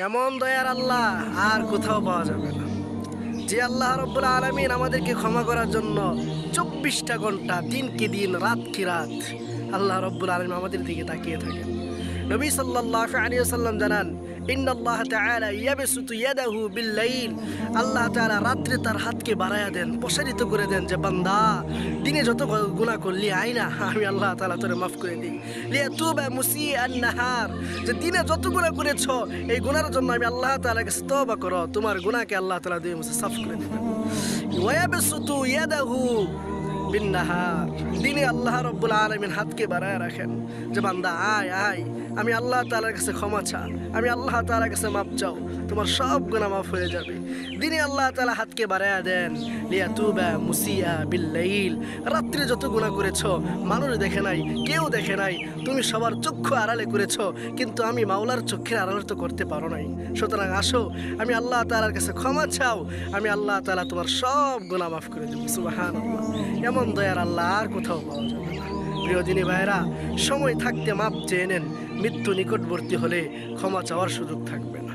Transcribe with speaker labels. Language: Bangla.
Speaker 1: এমন দয়ার আল্লাহ আর কোথাও পাওয়া যাবে না। যে আল্লাহ রাব্বুল আলামিন আমাদেরকে ক্ষমা করার জন্য 24টা ঘন্টা, দিন কি দিন, রাত কি রাত আল্লাহ রাব্বুল আলামিন আমাদের দিকে তাকিয়ে থাকেন। নবী সাল্লাল্লাহু আলাইহি ওয়াসাল্লাম জানান, ইন্নাল্লাহ তাআলা ইয়াবসুতু ইয়াদাহু বিল-লাইল, আল্লাহ তাআলা রাত্রে তার হাতকে বাড়ায়া দেন, প্রসারিত করে দেন যে বান্দা দিনে যত গুনাহ করলি আয় না, আমি আল্লাহ তাআলা তোরে মাফ করে দিই। লিয়াতুবা মুসিআন নাহার, যে দিনে যত গুনাহ করেছো এই গুনার জন্য আমি আল্লাহ তাআলার কাছে তওবা করো, তোমার গুনাহকে আল্লাহ তাআলা দিয়ে মুছে সাফ করে দিবেন। ওয়ায়াবসুতু ইয়াদাহু বিন-নাহার, দিনে আল্লাহ রাব্বুল আলামিন হাতকে বাড়ায় রাখেন যে বান্দা আয় আয়, আমি আল্লাহ তাআলার কাছে ক্ষমা চা, আমি আল্লাহ তাআলার কাছে মাপ চাও, তোমার সব গুনাহ মাফ হয়ে যাবে। দিনে আল্লাহ তাআলা হাতকে বাড়ায়া দেন, লিয়াতুবা মুসিআ বিল-লাইল, রাত্রে যত গুনাহ করেছো মানুষ দেখে নাই, কেউ দেখে নাই, তুমি সবার চক্ষু আড়ালে করেছো, কিন্তু আমি মাওলার চোখের আড়ালে তো করতে পারো নাই। সুতরাং আসো, আমি আল্লাহ তাআলার কাছে ক্ষমা চাও, আমি আল্লাহ তাআলা তোমার সব গুনাহ মাফ করে দেব। সুবহানাল্লাহ, এমন দয়ার আল্লাহ আর কোথাও পাওয়া যাবে না। প্রিয় দিনী ভাইরা, সময় থাকতে মাপ চেয়ে নেন, মৃত্যু নিকটবর্তী হলে ক্ষমা চাওয়ার সুযোগ থাকবে না।